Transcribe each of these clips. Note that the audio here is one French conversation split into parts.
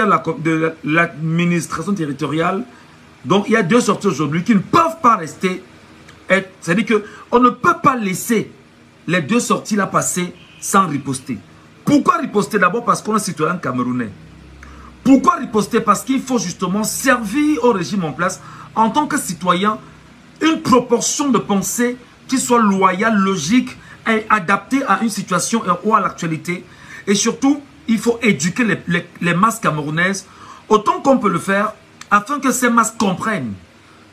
ministère de l'administration territoriale. Donc, il y a 2 sorties aujourd'hui qui ne peuvent pas rester. C'est-à-dire qu'on ne peut pas laisser les 2 sorties là passer sans riposter. Pourquoi riposter? D'abord parce qu'on est citoyen camerounais. Pourquoi riposter? Parce qu'il faut justement servir au régime en place en tant que citoyen une proportion de pensée qui soit loyale, logique et adaptée à une situation ou à l'actualité. Et surtout, il faut éduquer les masses camerounaises autant qu'on peut le faire afin que ces masses comprennent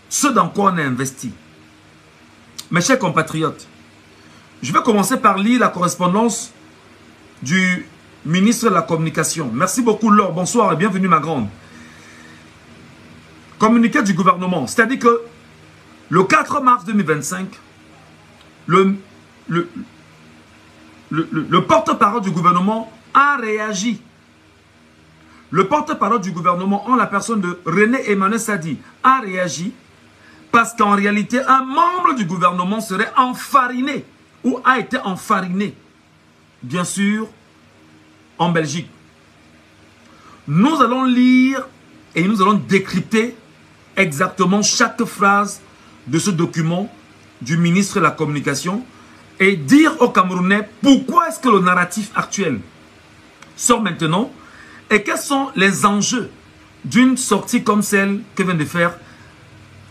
ce dans quoi on est investi. Mes chers compatriotes, je vais commencer par lire la correspondance du ministre de la Communication. Merci beaucoup Laure, bonsoir et bienvenue ma grande. Communiqué du gouvernement, c'est-à-dire que le 4 mars 2025, le porte-parole du gouvernement a réagi. Le porte-parole du gouvernement, en la personne de René Emmanuel Sadi, a réagi parce qu'en réalité, un membre du gouvernement serait enfariné ou a été enfariné, bien sûr, en Belgique. Nous allons lire et nous allons décrypter exactement chaque phrase de ce document du ministre de la Communication et dire aux Camerounais pourquoi est-ce que le narratif actuel sort maintenant et quels sont les enjeux d'une sortie comme celle que vient de faire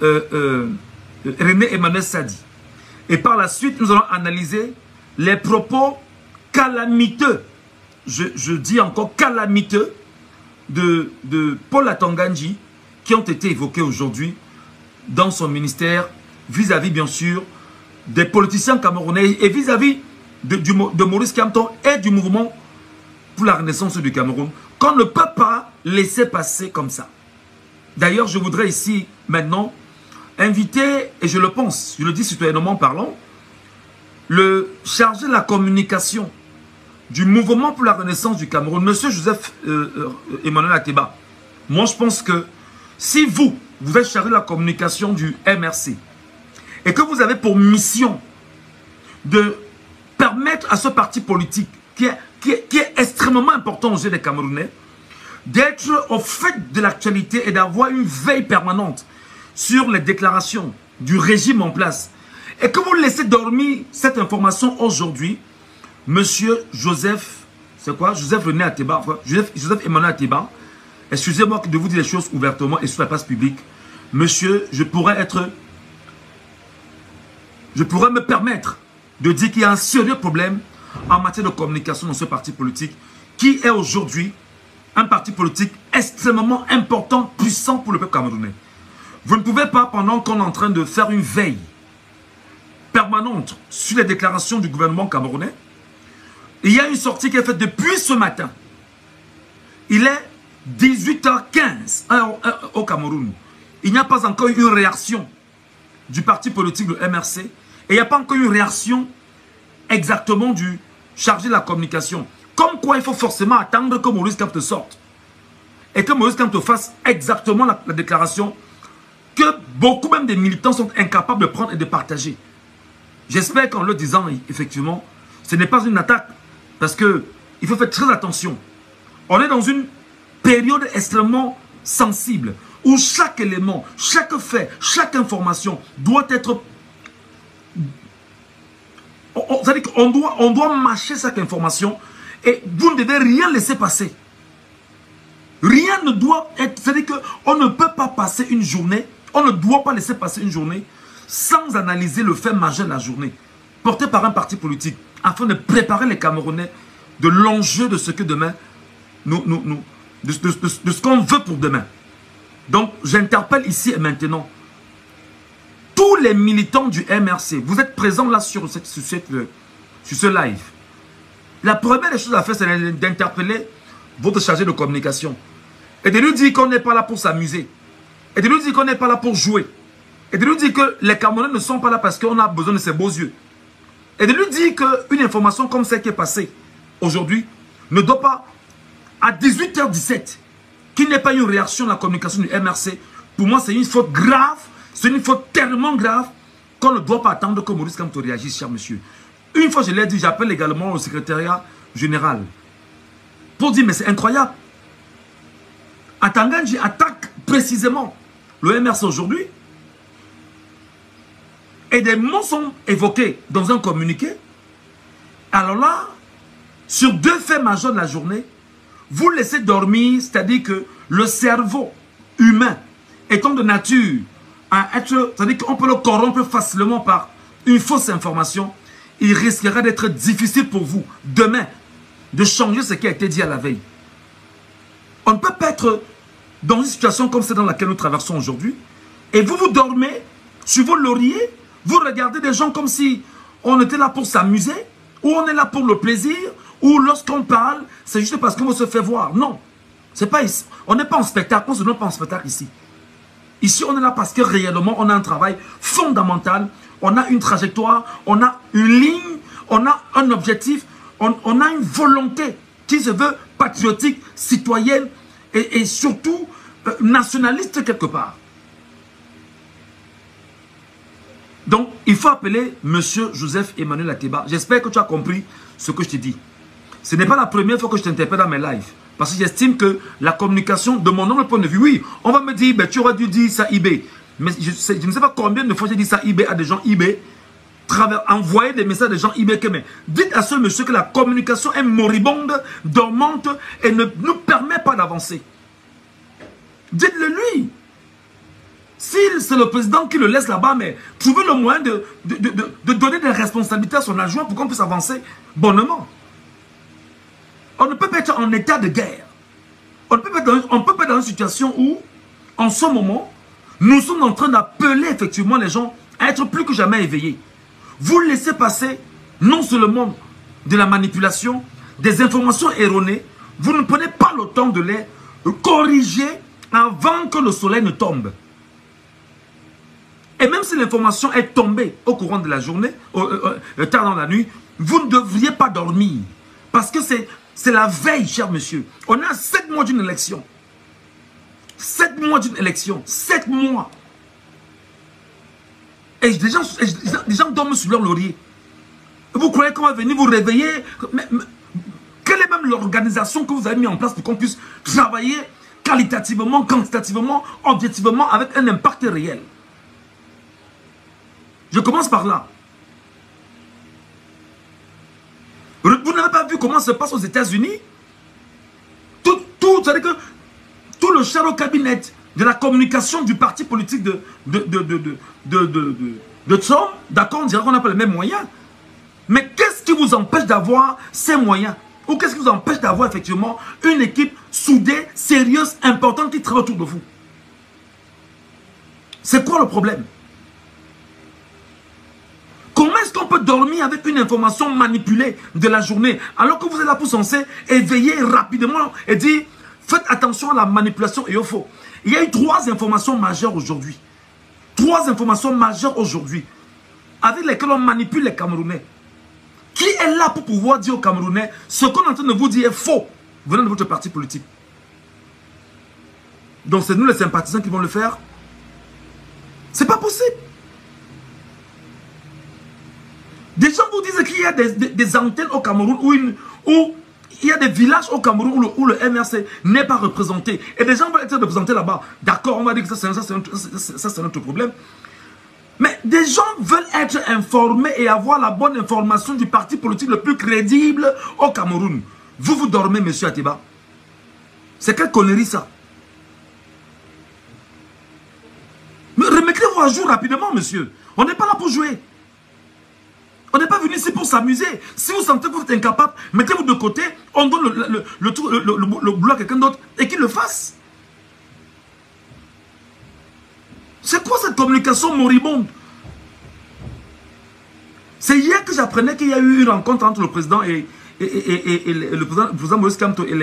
René Emmanuel Sadi. Et par la suite, nous allons analyser les propos calamiteux, je dis encore calamiteux, de Paul Atangandji qui ont été évoqués aujourd'hui dans son ministère vis-à-vis bien sûr des politiciens camerounais et vis-à-vis de Maurice Kamto et du mouvement pour la renaissance du Cameroun, qu'on ne peut pas laisser passer comme ça. D'ailleurs, je voudrais ici, maintenant, inviter, et je le pense, je le dis citoyennement parlant, le chargé de la communication du mouvement pour la renaissance du Cameroun, M. Joseph Emmanuel Ateba. Moi, je pense que si vous êtes chargé de la communication du MRC et que vous avez pour mission de permettre à ce parti politique qui est extrêmement important aux yeux des Camerounais, d'être au fait de l'actualité et d'avoir une veille permanente sur les déclarations du régime en place, et que vous laissez dormir cette information aujourd'hui, Monsieur Joseph, c'est quoi? Joseph René Ateba, Joseph Emmanuel Ateba, excusez-moi de vous dire les choses ouvertement et sur la place publique. Monsieur, je pourrais me permettre de dire qu'il y a un sérieux problème en matière de communication dans ce parti politique qui est aujourd'hui un parti politique extrêmement important, puissant pour le peuple camerounais. Vous ne pouvez pas, pendant qu'on est en train de faire une veille permanente sur les déclarations du gouvernement camerounais, il y a une sortie qui est faite depuis ce matin. Il est 18h15 au Cameroun. Il n'y a pas encore eu une réaction du parti politique de MRC et il n'y a pas encore eu une réaction exactement du chargé de la communication. Comme quoi il faut forcément attendre que Maurice Kamto sorte et que Maurice Kamto fasse exactement la déclaration que beaucoup même des militants sont incapables de prendre et de partager. J'espère qu'en le disant, effectivement, ce n'est pas une attaque. Parce qu'il faut faire très attention. On est dans une période extrêmement sensible où chaque élément, chaque fait, chaque information doit être... C'est-à-dire qu'on doit mâcher chaque information et vous ne devez rien laisser passer. Rien ne doit être... C'est-à-dire qu'on ne peut pas passer une journée, on ne doit pas laisser passer une journée sans analyser le fait majeur de la journée, porté par un parti politique, afin de préparer les Camerounais de l'enjeu de ce que demain, de ce qu'on veut pour demain. Donc, j'interpelle ici et maintenant tous les militants du MRC. Vous êtes présents là sur ce live. La première des choses à faire, c'est d'interpeller votre chargé de communication. Et de lui dire qu'on n'est pas là pour s'amuser. Et de lui dire qu'on n'est pas là pour jouer. Et de lui dire que les Camerounais ne sont pas là parce qu'on a besoin de ses beaux yeux. Et de lui dire qu'une information comme celle qui est passée aujourd'hui ne doit pas, à 18h17, qu'il n'y ait pas eu une réaction de la communication du MRC. Pour moi, c'est une faute grave, c'est une faute tellement grave qu'on ne doit pas attendre que Maurice Kamto réagisse, cher monsieur. Une fois, je l'ai dit, j'appelle également le secrétariat général pour dire, mais c'est incroyable. Atanganji attaque précisément le MRC aujourd'hui. Et des mots sont évoqués dans un communiqué. Alors là, sur deux faits majeurs de la journée, vous laissez dormir, c'est-à-dire que le cerveau humain étant de nature à être, c'est-à-dire qu'on peut le corrompre facilement par une fausse information, il risquera d'être difficile pour vous, demain, de changer ce qui a été dit à la veille. On ne peut pas être dans une situation comme celle dans laquelle nous traversons aujourd'hui, et vous vous dormez sur vos lauriers, vous regardez des gens comme si on était là pour s'amuser, ou on est là pour le plaisir, ou lorsqu'on parle, c'est juste parce qu'on se fait voir. Non, c'est pas ici. On n'est pas en spectacle, on ne se donne pas en spectacle ici. Ici, on est là parce que réellement, on a un travail fondamental, on a une trajectoire, on a une ligne, on a un objectif, on a une volonté qui se veut patriotique, citoyenne et surtout nationaliste quelque part. Donc, il faut appeler M. Joseph Emmanuel Ateba. J'espère que tu as compris ce que je te dis. Ce n'est pas la première fois que je t'interpelle dans mes lives. Parce que j'estime que la communication, de mon humble point de vue, oui, on va me dire, ben, tu aurais dû dire ça IB. Mais je ne sais pas combien de fois j'ai dit ça IB à des gens IB, envoyer des messages à des gens IB. Mais dites à ce monsieur que la communication est moribonde, dormante et ne nous permet pas d'avancer. Dites-le lui. Si c'est le président qui le laisse là-bas, mais trouvez le moyen de donner des responsabilités à son adjoint pour qu'on puisse avancer bonnement. On ne peut pas être en état de guerre. On ne peut pas être dans une situation où, en ce moment, nous sommes en train d'appeler effectivement les gens à être plus que jamais éveillés. Vous laissez passer non seulement de la manipulation, des informations erronées, vous ne prenez pas le temps de les corriger avant que le soleil ne tombe. Et même si l'information est tombée au courant de la journée, tard dans la nuit, vous ne devriez pas dormir. Parce que c'est la veille, cher monsieur. On a 7 mois d'une élection. 7 mois d'une élection. 7 mois. Et des gens dorment sur leur laurier. Vous croyez qu'on va venir vous réveiller? Mais quelle est même l'organisation que vous avez mis en place pour qu'on puisse travailler qualitativement, quantitativement, objectivement, avec un impact réel? Je commence par là. Vous n'avez pas vu comment ça se passe aux États-Unis? C'est-à-dire que tout le shadow cabinet de la communication du parti politique de Trump, d'accord, on dirait qu'on n'a pas les mêmes moyens. Mais qu'est-ce qui vous empêche d'avoir ces moyens? Ou qu'est-ce qui vous empêche d'avoir effectivement une équipe soudée, sérieuse, importante qui travaille autour de vous? C'est quoi le problème? Comment est-ce qu'on peut dormir avec une information manipulée de la journée alors que vous êtes là pour censé éveiller rapidement et dire faites attention à la manipulation et au faux. Il y a eu 3 informations majeures aujourd'hui. 3 informations majeures aujourd'hui avec lesquelles on manipule les Camerounais. Qui est là pour pouvoir dire aux Camerounais ce qu'on est en train de vous dire est faux venant de votre parti politique? Donc c'est nous les sympathisants qui vont le faire? C'est pas possible. Des gens vous disent qu'il y a des antennes au Cameroun où il y a des villages au Cameroun où le MRC n'est pas représenté. Et des gens vont être représentés là-bas. D'accord, on va dire que ça c'est notre problème. Mais des gens veulent être informés et avoir la bonne information du parti politique le plus crédible au Cameroun. Vous dormez, monsieur Ateba. C'est quelle connerie ça? Mais remettez-vous à jour rapidement, monsieur. On n'est pas là pour jouer. On n'est pas venu ici pour s'amuser. Si vous sentez que vous êtes incapable, mettez-vous de côté, on donne le boulot à quelqu'un d'autre et qu'il le fasse. C'est quoi cette communication moribonde? C'est hier que j'apprenais qu'il y a eu une rencontre entre le président et le président Moïse Kamto et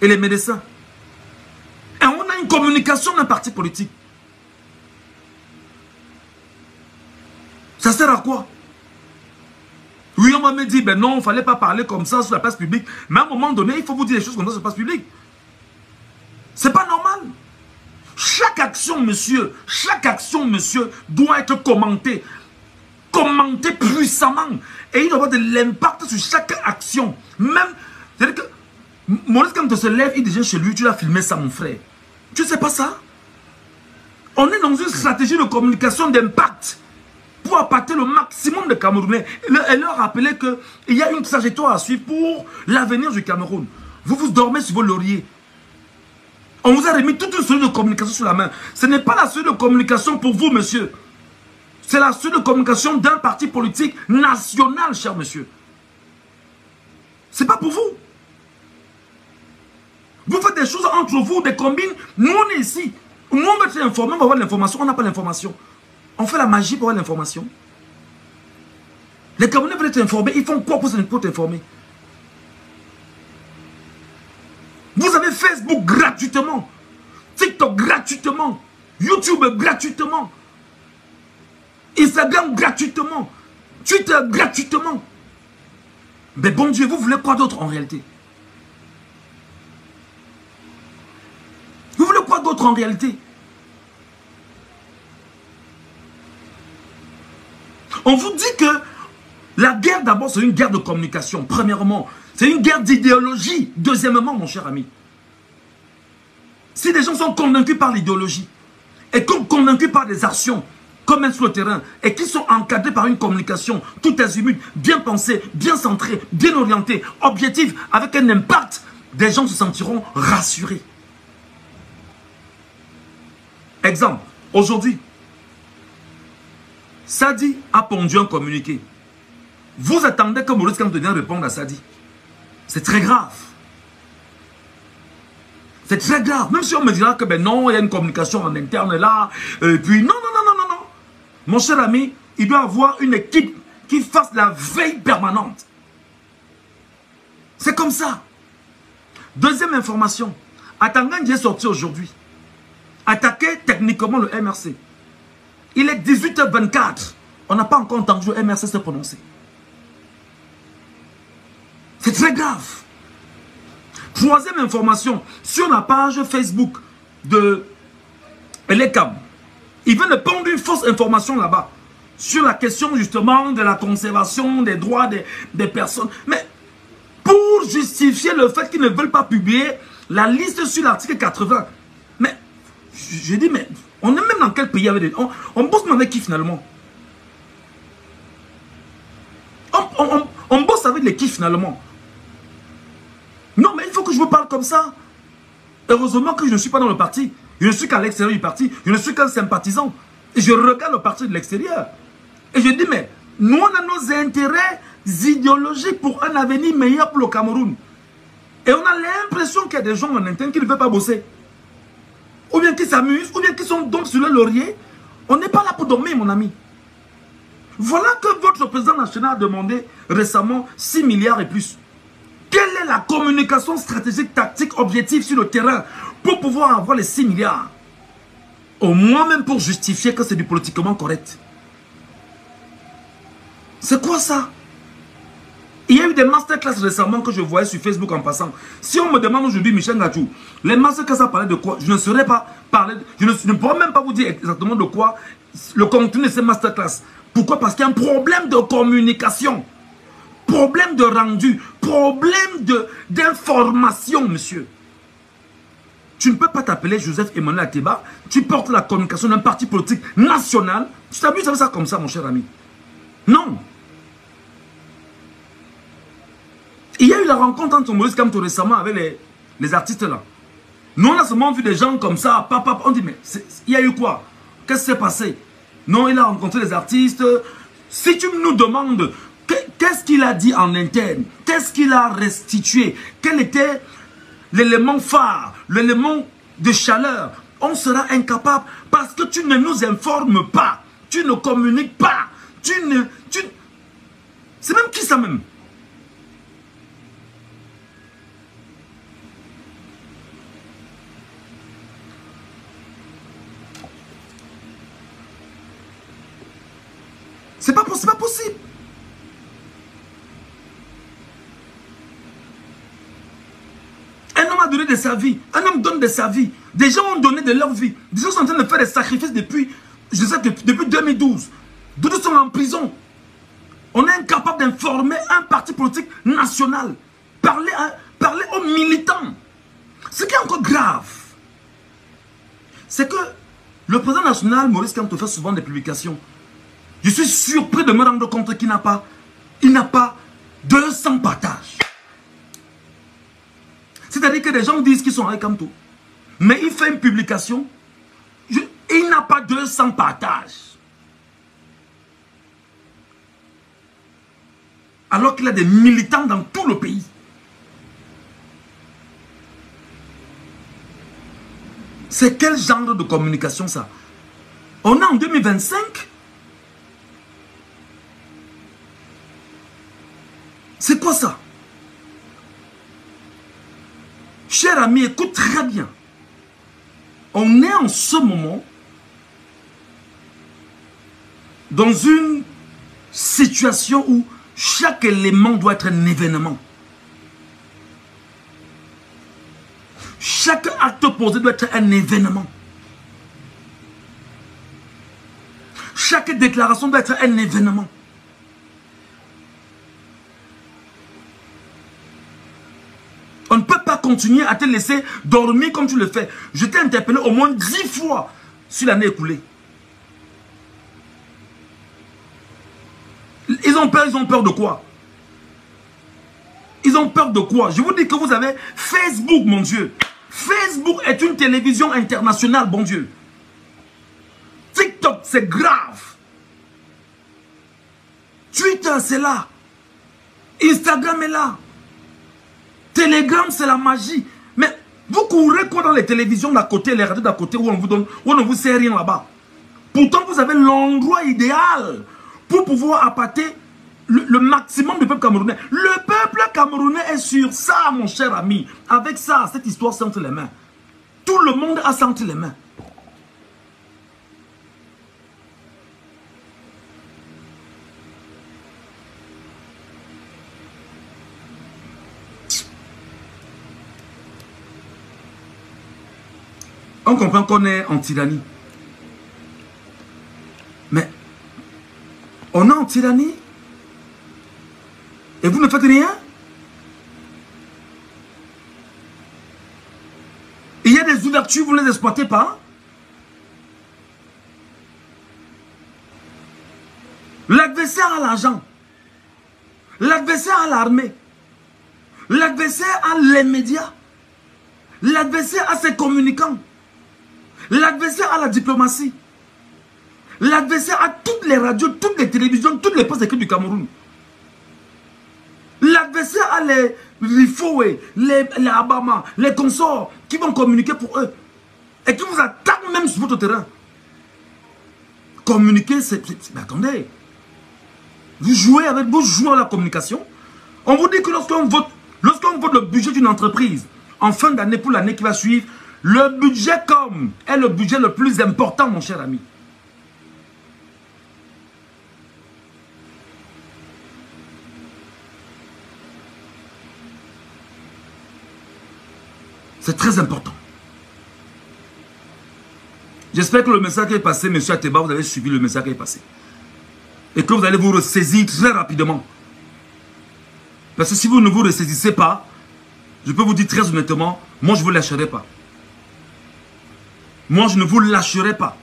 les médecins. Et on a une communication d'un parti politique. Ça sert à quoi? Oui, on m'a me dit, ben non, il ne fallait pas parler comme ça sur la place publique. Mais à un moment donné, il faut vous dire des choses comme ça sur la place publique. C'est pas normal. Chaque action, monsieur, doit être commentée. Commentée puissamment. Et il doit y avoir de l'impact sur chaque action. Même, c'est-à-dire que Maurice, quand il se lève, il déjà chez lui, tu l'as filmé ça, mon frère. Tu ne sais pas ça? On est dans une stratégie de communication d'impact pour impacter le maximum de Camerounais et leur rappeler qu'il y a une trajectoire à suivre pour l'avenir du Cameroun. Vous dormez sur vos lauriers. On vous a remis toute une série de communication sur la main. Ce n'est pas la série de communication pour vous, monsieur. C'est la série de communication d'un parti politique national, cher monsieur. C'est pas pour vous. Vous faites des choses entre vous, des combines. Nous, on est ici. Nous, on veut être informés, on va avoir l'information. On n'a pas l'information. On fait la magie pour avoir l'information. Les Camerounais veulent être informés. Ils font quoi pour t'informer? Vous avez Facebook gratuitement, TikTok gratuitement, YouTube gratuitement, Instagram gratuitement, Twitter gratuitement. Mais bon Dieu, vous voulez quoi d'autre en réalité? Vous voulez quoi d'autre en réalité? On vous dit que la guerre d'abord c'est une guerre de communication, premièrement. C'est une guerre d'idéologie. Deuxièmement, mon cher ami, si les gens sont convaincus par l'idéologie et convaincus par des actions comme sur le terrain et qui sont encadrés par une communication tout azimut, bien pensée, bien centrée, bien orientée, objective, avec un impact, des gens se sentiront rassurés. Exemple, aujourd'hui, Sadi a pondu un communiqué. Vous attendez que Maurice Kamto vienne répondre à Sadi. C'est très grave. C'est très grave. Même si on me dira que ben non, il y a une communication en interne là. Puis non. Mon cher ami, il doit avoir une équipe qui fasse la veille permanente. C'est comme ça. Deuxième information. Atangandi est sorti aujourd'hui. Attaquer techniquement le MRC. Il est 18h24. On n'a pas encore entendu le MRC se prononcer. C'est très grave. Troisième information, sur la page Facebook de l'ECAM, il vient de pondre une fausse information là-bas sur la question justement de la conservation des droits des personnes. Mais pour justifier le fait qu'ils ne veulent pas publier la liste sur l'article 80. Mais je dis, mais on est même dans quel pays avec on bosse avec qui finalement? On bosse avec les qui finalement? Non, mais il faut que je vous parle comme ça. Heureusement que je ne suis pas dans le parti. Je ne suis qu'à l'extérieur du parti. Je ne suis qu'un sympathisant. Et je regarde le parti de l'extérieur. Et je dis, mais nous, on a nos intérêts idéologiques pour un avenir meilleur pour le Cameroun. Et on a l'impression qu'il y a des gens en interne qui ne veulent pas bosser. Ou bien qui s'amusent, ou bien qui sont donc sur le laurier. On n'est pas là pour dormir, mon ami. Voilà que votre président national a demandé récemment 6 milliards et plus. Quelle est la communication stratégique, tactique, objective sur le terrain pour pouvoir avoir les 6 milliards? Au moins même pour justifier que c'est du politiquement correct. C'est quoi ça? Il y a eu des masterclass récemment que je voyais sur Facebook en passant. Si on me demande aujourd'hui, Michel Ngachou, les masterclass ça parlait de quoi? Je ne saurais pas parler, je ne pourrais même pas vous dire exactement de quoi le contenu de ces masterclass. Pourquoi? Parce qu'il y a un problème de communication. Problème de rendu, problème d'information, monsieur. Tu ne peux pas t'appeler Joseph Emmanuel Ateba, tu portes la communication d'un parti politique national. Tu t'amuses avec ça comme ça, mon cher ami? Non. Il y a eu la rencontre entre Maurice Kamto récemment avec les artistes là. Nous, on a seulement vu des gens comme ça, on dit, mais il y a eu quoi? Qu'est-ce qui s'est passé? Non, il a rencontré les artistes. Si tu nous demandes... Qu'est-ce qu'il a dit en interne? Qu'est-ce qu'il a restitué? Quel était l'élément phare, l'élément de chaleur? On sera incapable parce que tu ne nous informes pas. Tu ne communiques pas. C'est même qui ça même? C'est pas possible. Un homme a donné de sa vie. Un homme donne de sa vie. Des gens ont donné de leur vie. Des gens sont en train de faire des sacrifices depuis, je sais que depuis 2012. D'autres sont en prison. On est incapable d'informer un parti politique national. Parler aux militants. Ce qui est encore grave, c'est que le président national, Maurice Kamto, fait souvent des publications. Je suis surpris de me rendre compte qu'il n'a pas 200 partages. C'est-à-dire que des gens disent qu'ils sont avec Kamto. Mais il fait une publication, il n'a pas 200 partages. Alors qu'il a des militants dans tout le pays. C'est quel genre de communication ça? On est en 2025. C'est quoi ça? Cher ami, écoute très bien. On est en ce moment dans une situation où chaque élément doit être un événement. Chaque acte posé doit être un événement. Chaque déclaration doit être un événement. On ne peut pas continuer à te laisser dormir comme tu le fais. Je t'ai interpellé au moins 10 fois sur l'année écoulée. Ils ont peur de quoi? Ils ont peur de quoi? Je vous dis que vous avez Facebook, mon Dieu. Facebook est une télévision internationale, bon Dieu. TikTok, c'est grave. Twitter, c'est là. Instagram est là. Telegram, c'est la magie. Mais vous courez quoi dans les télévisions d'à côté, les radios d'à côté, où on ne vous sait rien là-bas. Pourtant, vous avez l'endroit idéal pour pouvoir appâter le maximum du peuple camerounais. Le peuple camerounais est sur ça, mon cher ami. Avec ça, cette histoire, c'est entre les mains. Tout le monde a ça entre les mains. On comprend qu'on est en tyrannie. Mais on est en tyrannie et vous ne faites rien. Il y a des ouvertures, vous ne les exploitez pas. L'adversaire a l'argent. L'adversaire a l'armée. L'adversaire a les médias. L'adversaire a ses communicants. L'adversaire a la diplomatie. L'adversaire a toutes les radios, toutes les télévisions, toutes les postes écrits du Cameroun. L'adversaire a les Rifoé, les Abama, les consorts qui vont communiquer pour eux. Et qui vous attaquent même sur votre terrain. Communiquer, c'est... Mais attendez. Vous jouez à la communication. On vous dit que lorsqu'on vote le budget d'une entreprise, en fin d'année pour l'année qui va suivre, le budget com est le budget le plus important, mon cher ami. C'est très important. J'espère que le message qui est passé, M. Ateba, vous avez suivi le message qui est passé. Et que vous allez vous ressaisir très rapidement. Parce que si vous ne vous ressaisissez pas, je peux vous dire très honnêtement, moi je ne vous lâcherai pas. Moi, je ne vous lâcherai pas.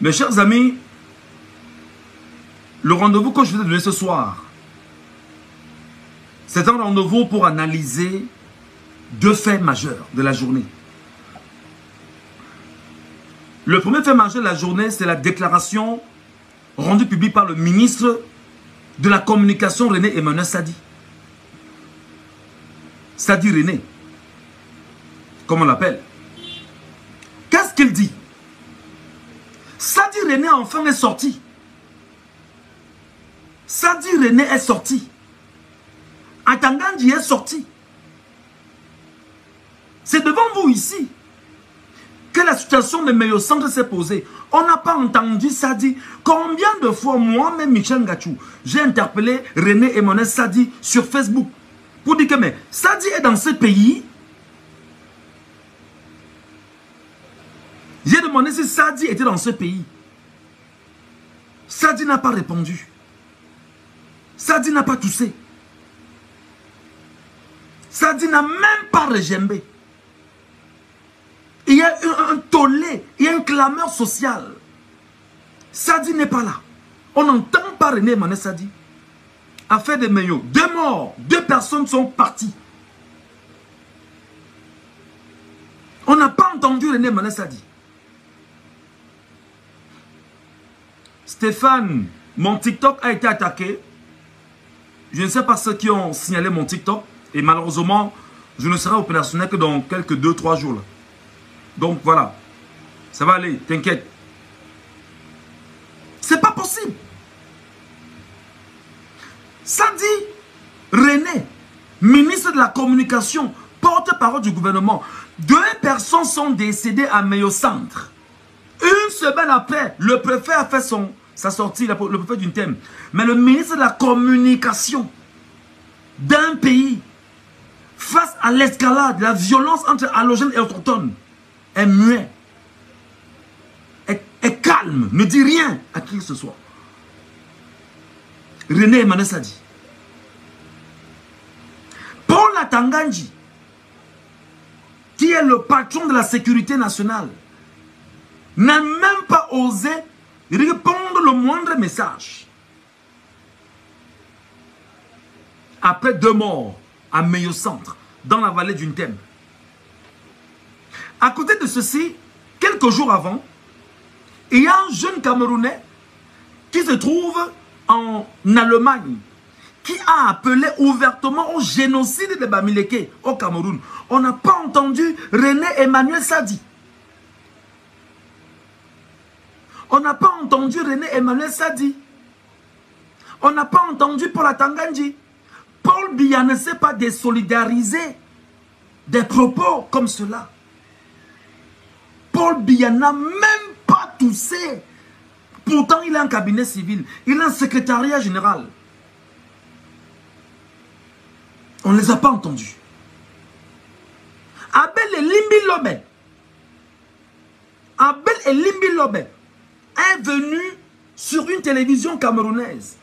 Mes chers amis, le rendez-vous que je vous ai donné ce soir, c'est un rendez-vous pour analyser 2 faits majeurs de la journée. Le premier fait majeur de la journée, c'est la déclaration rendue publique par le ministre de la communication René Emmanuel Sadi. Sadi René, comme on l'appelle. Qu'est-ce qu'il dit? Sadi René enfin est sorti. Sadi René est sorti. Atangandi est sorti. C'est devant vous ici que la situation de Meyo-Centre s'est posée. On n'a pas entendu Sadi. Combien de fois, moi-même, Michel Ngachou, j'ai interpellé René Emmanuel Sadi sur Facebook pour dire que mais Sadi est dans ce pays. J'ai demandé si Sadi était dans ce pays. Sadi n'a pas répondu. Sadi n'a pas toussé. Sadi n'a même pas régembé. Il y a un tollé, il y a une clameur sociale. Sadi n'est pas là. On n'entend pas René Emmanuel Sadi. Affaire de Meyo, 2 morts, 2 personnes sont parties. On n'a pas entendu René Emmanuel Sadi. Stéphane, mon TikTok a été attaqué. Je ne sais pas ceux qui ont signalé mon TikTok. Et malheureusement, je ne serai opérationnel que dans quelques 2-3 jours. Là. Donc voilà. Ça va aller, t'inquiète. C'est pas possible. Sadi René, ministre de la communication, porte-parole du gouvernement. 2 personnes sont décédées à Meyo Centre. Une semaine après, le préfet a fait sa sortie, le préfet d'une thème. Mais le ministre de la communication d'un pays, face à l'escalade, la violence entre allogènes et autochtones, est muet, est calme, ne dit rien à qui que ce soit. René Emmanuel Sadi. Paul Atanganji, qui est le patron de la sécurité nationale, n'a même pas osé répondre le moindre message. Après 2 morts à Meyo Centre, dans la vallée d'une thème. À côté de ceci, quelques jours avant, il y a un jeune Camerounais qui se trouve en Allemagne, qui a appelé ouvertement au génocide de Bamileke au Cameroun. On n'a pas entendu René Emmanuel Sadi. On n'a pas entendu René Emmanuel Sadi. On n'a pas entendu Paul Atanganji. Paul Biya ne s'est pas désolidarisé des propos comme cela. Paul Biya n'a même pas toussé. Pourtant, il a un cabinet civil. Il a un secrétariat général. On ne les a pas entendus. Abel et Limbi Lobe. Abel et Limbi Lobe est venu sur une télévision camerounaise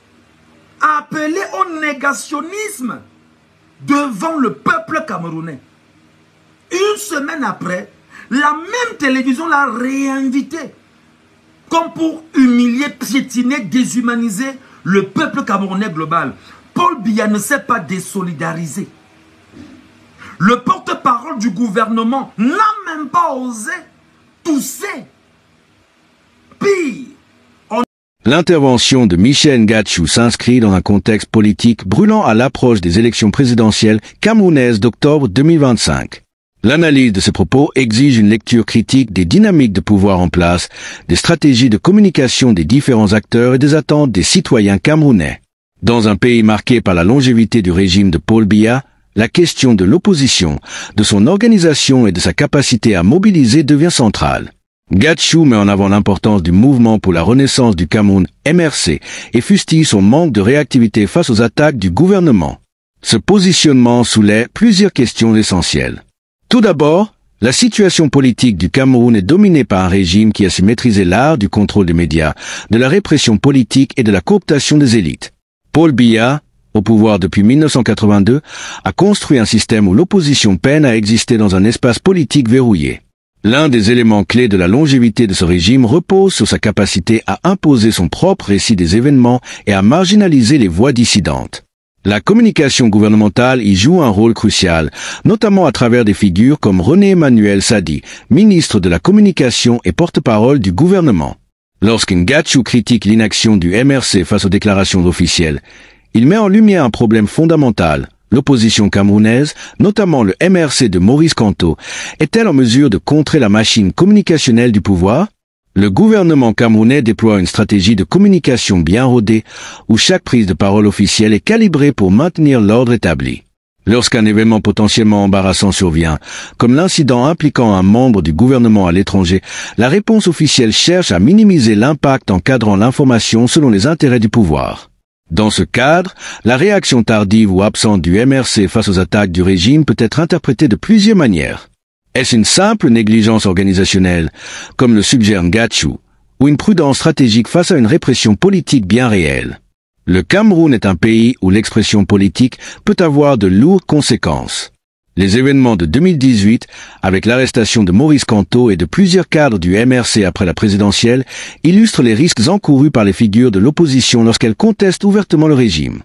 appeler au négationnisme devant le peuple camerounais. Une semaine après, la même télévision l'a réinvité comme pour humilier, piétiner, déshumaniser le peuple camerounais global. Paul Biya ne s'est pas désolidarisé. Le porte-parole du gouvernement n'a même pas osé tousser. Pire. L'intervention de Michel Ngatsou s'inscrit dans un contexte politique brûlant à l'approche des élections présidentielles camerounaises d'octobre 2025. L'analyse de ces propos exige une lecture critique des dynamiques de pouvoir en place, des stratégies de communication des différents acteurs et des attentes des citoyens camerounais. Dans un pays marqué par la longévité du régime de Paul Biya, la question de l'opposition, de son organisation et de sa capacité à mobiliser devient centrale. Ngatsou met en avant l'importance du mouvement pour la renaissance du Cameroun, MRC, et fustille son manque de réactivité face aux attaques du gouvernement. Ce positionnement soulève plusieurs questions essentielles. Tout d'abord, la situation politique du Cameroun est dominée par un régime qui a su maîtriser l'art du contrôle des médias, de la répression politique et de la cooptation des élites. Paul Biya, au pouvoir depuis 1982, a construit un système où l'opposition peine à exister dans un espace politique verrouillé. L'un des éléments clés de la longévité de ce régime repose sur sa capacité à imposer son propre récit des événements et à marginaliser les voix dissidentes. La communication gouvernementale y joue un rôle crucial, notamment à travers des figures comme René Emmanuel Sadi, ministre de la Communication et porte-parole du gouvernement. Lorsqu'Ngatsou critique l'inaction du MRC face aux déclarations officielles, il met en lumière un problème fondamental. L'opposition camerounaise, notamment le MRC de Maurice Kamto, est-elle en mesure de contrer la machine communicationnelle du pouvoir? Le gouvernement camerounais déploie une stratégie de communication bien rodée, où chaque prise de parole officielle est calibrée pour maintenir l'ordre établi. Lorsqu'un événement potentiellement embarrassant survient, comme l'incident impliquant un membre du gouvernement à l'étranger, la réponse officielle cherche à minimiser l'impact en cadrant l'information selon les intérêts du pouvoir. Dans ce cadre, la réaction tardive ou absente du MRC face aux attaques du régime peut être interprétée de plusieurs manières. Est-ce une simple négligence organisationnelle, comme le suggère Ngatsou, ou une prudence stratégique face à une répression politique bien réelle. Le Cameroun est un pays où l'expression politique peut avoir de lourdes conséquences. Les événements de 2018, avec l'arrestation de Maurice Kamto et de plusieurs cadres du MRC après la présidentielle, illustrent les risques encourus par les figures de l'opposition lorsqu'elles contestent ouvertement le régime.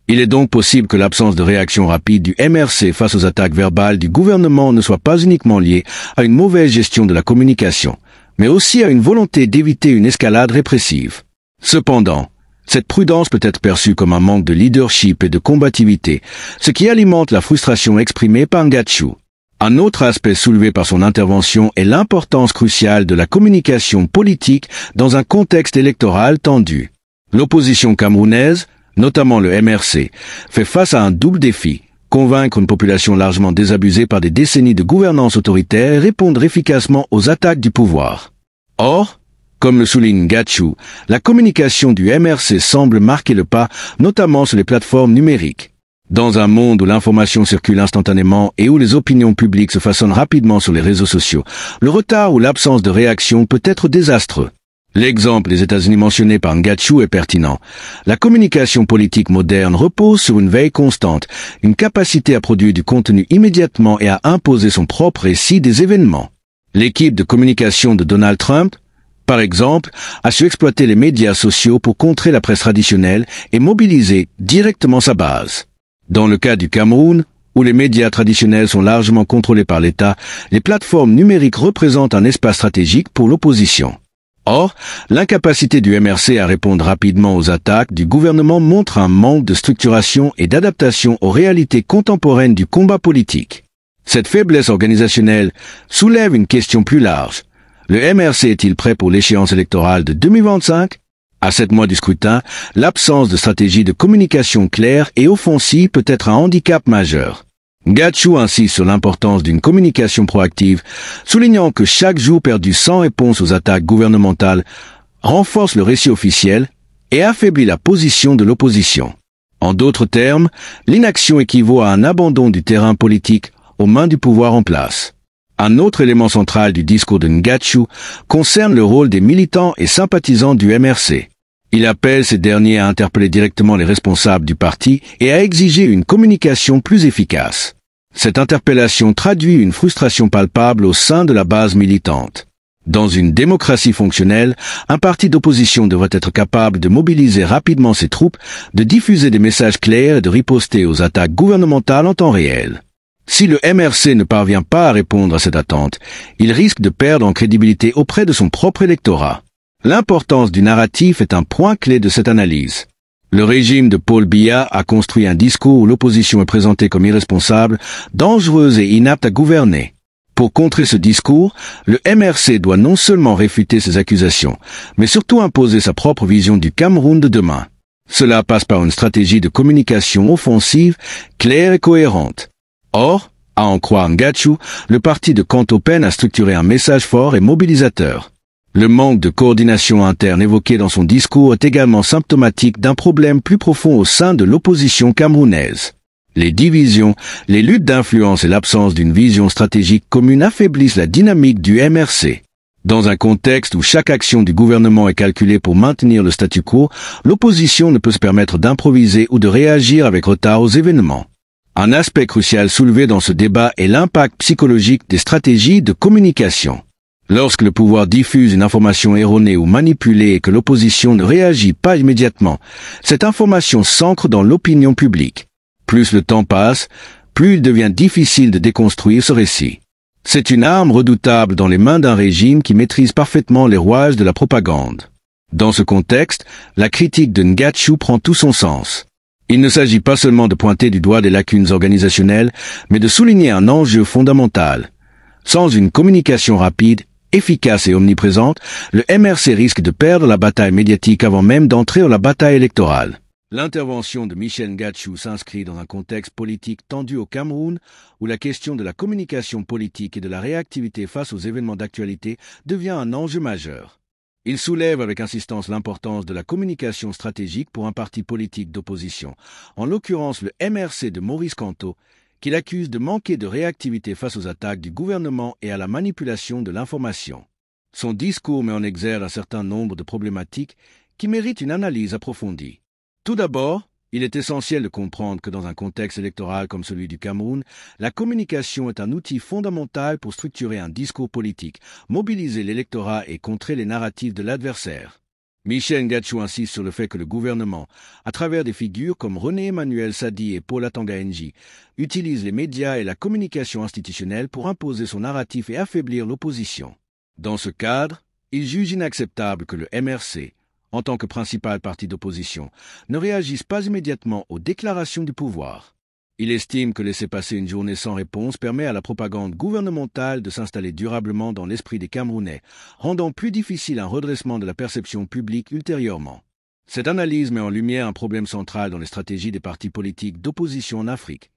Il est donc possible que l'absence de réaction rapide du MRC face aux attaques verbales du gouvernement ne soit pas uniquement liée à une mauvaise gestion de la communication, mais aussi à une volonté d'éviter une escalade répressive. Cependant, cette prudence peut être perçue comme un manque de leadership et de combativité, ce qui alimente la frustration exprimée par Ngachou. Un autre aspect soulevé par son intervention est l'importance cruciale de la communication politique dans un contexte électoral tendu. L'opposition camerounaise, notamment le MRC, fait face à un double défi: convaincre une population largement désabusée par des décennies de gouvernance autoritaire et répondre efficacement aux attaques du pouvoir. Or, comme le souligne Ngachou, la communication du MRC semble marquer le pas, notamment sur les plateformes numériques. Dans un monde où l'information circule instantanément et où les opinions publiques se façonnent rapidement sur les réseaux sociaux, le retard ou l'absence de réaction peut être désastreux. L'exemple des États-Unis mentionné par Ngachou est pertinent. La communication politique moderne repose sur une veille constante, une capacité à produire du contenu immédiatement et à imposer son propre récit des événements. L'équipe de communication de Donald Trump, par exemple, a su exploiter les médias sociaux pour contrer la presse traditionnelle et mobiliser directement sa base. Dans le cas du Cameroun, où les médias traditionnels sont largement contrôlés par l'État, les plateformes numériques représentent un espace stratégique pour l'opposition. Or, l'incapacité du MRC à répondre rapidement aux attaques du gouvernement montre un manque de structuration et d'adaptation aux réalités contemporaines du combat politique. Cette faiblesse organisationnelle soulève une question plus large. Le MRC est-il prêt pour l'échéance électorale de 2025? À 7 mois du scrutin, l'absence de stratégie de communication claire et offensive peut être un handicap majeur. Ngachou insiste sur l'importance d'une communication proactive, soulignant que chaque jour perdu sans réponse aux attaques gouvernementales renforce le récit officiel et affaiblit la position de l'opposition. En d'autres termes, l'inaction équivaut à un abandon du terrain politique aux mains du pouvoir en place. Un autre élément central du discours de Ngachou concerne le rôle des militants et sympathisants du MRC. Il appelle ces derniers à interpeller directement les responsables du parti et à exiger une communication plus efficace. Cette interpellation traduit une frustration palpable au sein de la base militante. Dans une démocratie fonctionnelle, un parti d'opposition devrait être capable de mobiliser rapidement ses troupes, de diffuser des messages clairs et de riposter aux attaques gouvernementales en temps réel. Si le MRC ne parvient pas à répondre à cette attente, il risque de perdre en crédibilité auprès de son propre électorat. L'importance du narratif est un point clé de cette analyse. Le régime de Paul Biya a construit un discours où l'opposition est présentée comme irresponsable, dangereuse et inapte à gouverner. Pour contrer ce discours, le MRC doit non seulement réfuter ces accusations, mais surtout imposer sa propre vision du Cameroun de demain. Cela passe par une stratégie de communication offensive, claire et cohérente. Or, à en croire Ngachou, le parti de Kamto peine à structurer un message fort et mobilisateur. Le manque de coordination interne évoqué dans son discours est également symptomatique d'un problème plus profond au sein de l'opposition camerounaise. Les divisions, les luttes d'influence et l'absence d'une vision stratégique commune affaiblissent la dynamique du MRC. Dans un contexte où chaque action du gouvernement est calculée pour maintenir le statu quo, l'opposition ne peut se permettre d'improviser ou de réagir avec retard aux événements. Un aspect crucial soulevé dans ce débat est l'impact psychologique des stratégies de communication. Lorsque le pouvoir diffuse une information erronée ou manipulée et que l'opposition ne réagit pas immédiatement, cette information s'ancre dans l'opinion publique. Plus le temps passe, plus il devient difficile de déconstruire ce récit. C'est une arme redoutable dans les mains d'un régime qui maîtrise parfaitement les rouages de la propagande. Dans ce contexte, la critique de Ngachou prend tout son sens. Il ne s'agit pas seulement de pointer du doigt des lacunes organisationnelles, mais de souligner un enjeu fondamental. Sans une communication rapide, efficace et omniprésente, le MRC risque de perdre la bataille médiatique avant même d'entrer dans la bataille électorale. L'intervention de Michel Ngachou s'inscrit dans un contexte politique tendu au Cameroun, où la question de la communication politique et de la réactivité face aux événements d'actualité devient un enjeu majeur. Il soulève avec insistance l'importance de la communication stratégique pour un parti politique d'opposition, en l'occurrence le MRC de Maurice Kamto, qu'il accuse de manquer de réactivité face aux attaques du gouvernement et à la manipulation de l'information. Son discours met en exergue un certain nombre de problématiques qui méritent une analyse approfondie. Tout d'abord, il est essentiel de comprendre que dans un contexte électoral comme celui du Cameroun, la communication est un outil fondamental pour structurer un discours politique, mobiliser l'électorat et contrer les narratifs de l'adversaire. Michel Ngachou insiste sur le fait que le gouvernement, à travers des figures comme René-Emmanuel Sadi et Paul Atanga Nji, utilise les médias et la communication institutionnelle pour imposer son narratif et affaiblir l'opposition. Dans ce cadre, il juge inacceptable que le MRC, en tant que principal parti d'opposition, ne réagisse pas immédiatement aux déclarations du pouvoir. Il estime que laisser passer une journée sans réponse permet à la propagande gouvernementale de s'installer durablement dans l'esprit des Camerounais, rendant plus difficile un redressement de la perception publique ultérieurement. Cette analyse met en lumière un problème central dans les stratégies des partis politiques d'opposition en Afrique.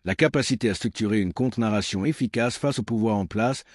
La capacité à structurer une contre-narration efficace face au pouvoir en place,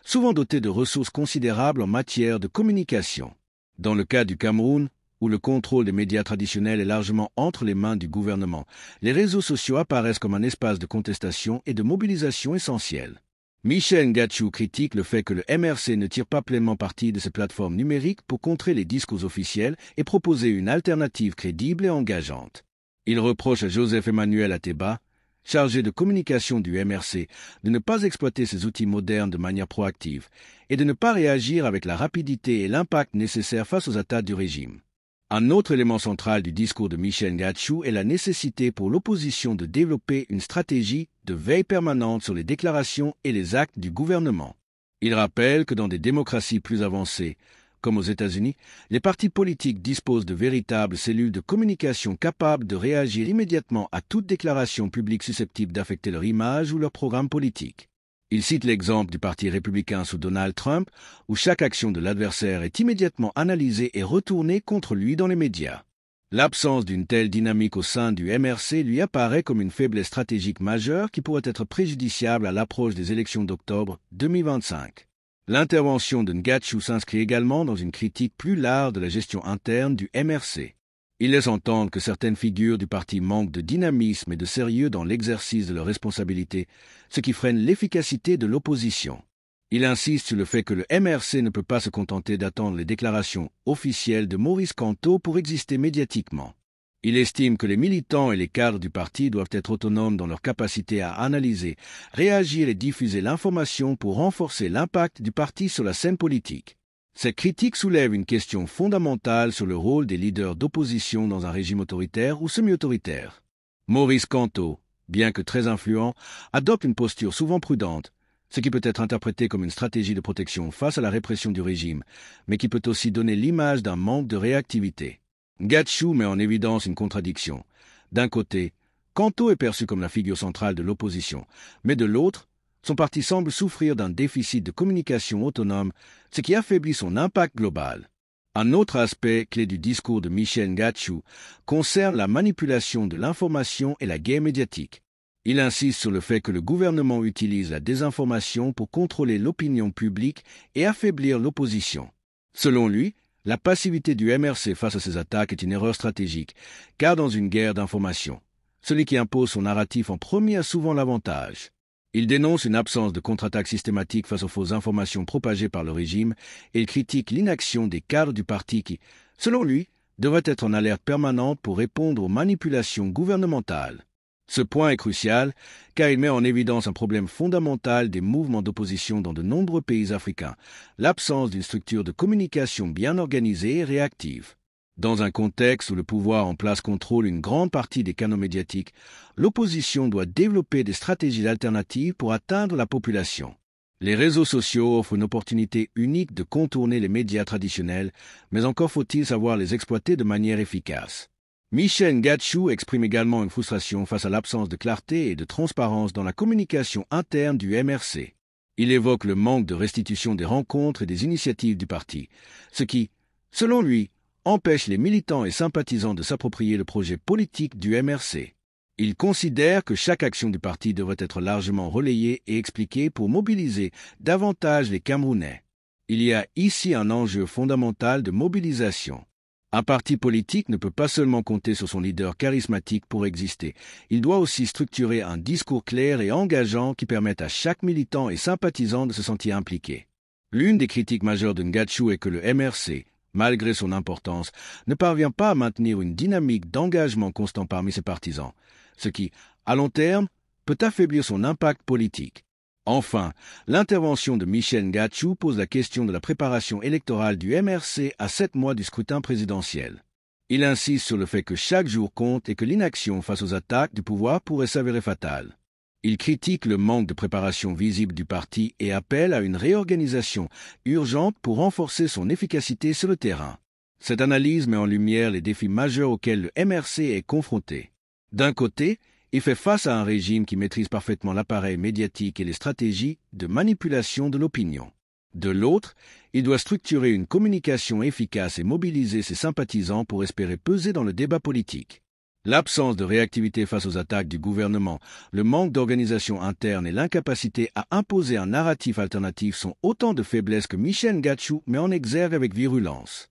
souvent doté de ressources considérables en matière de communication. Dans le cas du Cameroun, où le contrôle des médias traditionnels est largement entre les mains du gouvernement, les réseaux sociaux apparaissent comme un espace de contestation et de mobilisation essentiel. Michel Ngachou critique le fait que le MRC ne tire pas pleinement parti de ces plateformes numériques pour contrer les discours officiels et proposer une alternative crédible et engageante. Il reproche à Joseph Emmanuel Ateba, chargé de communication du MRC, de ne pas exploiter ces outils modernes de manière proactive et de ne pas réagir avec la rapidité et l'impact nécessaires face aux attaques du régime. Un autre élément central du discours de Michel Ngachou est la nécessité pour l'opposition de développer une stratégie de veille permanente sur les déclarations et les actes du gouvernement. Il rappelle que dans des démocraties plus avancées, comme aux États-Unis, les partis politiques disposent de véritables cellules de communication capables de réagir immédiatement à toute déclaration publique susceptible d'affecter leur image ou leur programme politique. Il cite l'exemple du Parti républicain sous Donald Trump, où chaque action de l'adversaire est immédiatement analysée et retournée contre lui dans les médias. L'absence d'une telle dynamique au sein du MRC lui apparaît comme une faiblesse stratégique majeure qui pourrait être préjudiciable à l'approche des élections d'octobre 2025. L'intervention de Ngachou s'inscrit également dans une critique plus large de la gestion interne du MRC. Il laisse entendre que certaines figures du parti manquent de dynamisme et de sérieux dans l'exercice de leurs responsabilités, ce qui freine l'efficacité de l'opposition. Il insiste sur le fait que le MRC ne peut pas se contenter d'attendre les déclarations officielles de Maurice Kamto pour exister médiatiquement. Il estime que les militants et les cadres du parti doivent être autonomes dans leur capacité à analyser, réagir et diffuser l'information pour renforcer l'impact du parti sur la scène politique. Cette critique soulève une question fondamentale sur le rôle des leaders d'opposition dans un régime autoritaire ou semi-autoritaire. Maurice Kamto, bien que très influent, adopte une posture souvent prudente, ce qui peut être interprété comme une stratégie de protection face à la répression du régime, mais qui peut aussi donner l'image d'un manque de réactivité. Ngachou met en évidence une contradiction. D'un côté, Kamto est perçu comme la figure centrale de l'opposition, mais de l'autre, son parti semble souffrir d'un déficit de communication autonome, ce qui affaiblit son impact global. Un autre aspect clé du discours de Michel Ngachou concerne la manipulation de l'information et la guerre médiatique. Il insiste sur le fait que le gouvernement utilise la désinformation pour contrôler l'opinion publique et affaiblir l'opposition. Selon lui, la passivité du MRC face à ces attaques est une erreur stratégique, car dans une guerre d'information, celui qui impose son narratif en premier a souvent l'avantage. Il dénonce une absence de contre-attaque systématique face aux fausses informations propagées par le régime et il critique l'inaction des cadres du parti qui, selon lui, devraient être en alerte permanente pour répondre aux manipulations gouvernementales. Ce point est crucial car il met en évidence un problème fondamental des mouvements d'opposition dans de nombreux pays africains, l'absence d'une structure de communication bien organisée et réactive. Dans un contexte où le pouvoir en place contrôle une grande partie des canaux médiatiques, l'opposition doit développer des stratégies alternatives pour atteindre la population. Les réseaux sociaux offrent une opportunité unique de contourner les médias traditionnels, mais encore faut-il savoir les exploiter de manière efficace. Michel Ngachou exprime également une frustration face à l'absence de clarté et de transparence dans la communication interne du MRC. Il évoque le manque de restitution des rencontres et des initiatives du parti, ce qui, selon lui, empêche les militants et sympathisants de s'approprier le projet politique du MRC. Il considère que chaque action du parti devrait être largement relayée et expliquée pour mobiliser davantage les Camerounais. Il y a ici un enjeu fondamental de mobilisation. Un parti politique ne peut pas seulement compter sur son leader charismatique pour exister, il doit aussi structurer un discours clair et engageant qui permette à chaque militant et sympathisant de se sentir impliqué. L'une des critiques majeures de Ngatsou est que le MRC, malgré son importance, ne parvient pas à maintenir une dynamique d'engagement constant parmi ses partisans, ce qui, à long terme, peut affaiblir son impact politique. Enfin, l'intervention de Michel Ngatsou pose la question de la préparation électorale du MRC à 7 mois du scrutin présidentiel. Il insiste sur le fait que chaque jour compte et que l'inaction face aux attaques du pouvoir pourrait s'avérer fatale. Il critique le manque de préparation visible du parti et appelle à une réorganisation urgente pour renforcer son efficacité sur le terrain. Cette analyse met en lumière les défis majeurs auxquels le MRC est confronté. D'un côté, il fait face à un régime qui maîtrise parfaitement l'appareil médiatique et les stratégies de manipulation de l'opinion. De l'autre, il doit structurer une communication efficace et mobiliser ses sympathisants pour espérer peser dans le débat politique. L'absence de réactivité face aux attaques du gouvernement, le manque d'organisation interne et l'incapacité à imposer un narratif alternatif sont autant de faiblesses que Michel Ngatsou met en exergue avec virulence.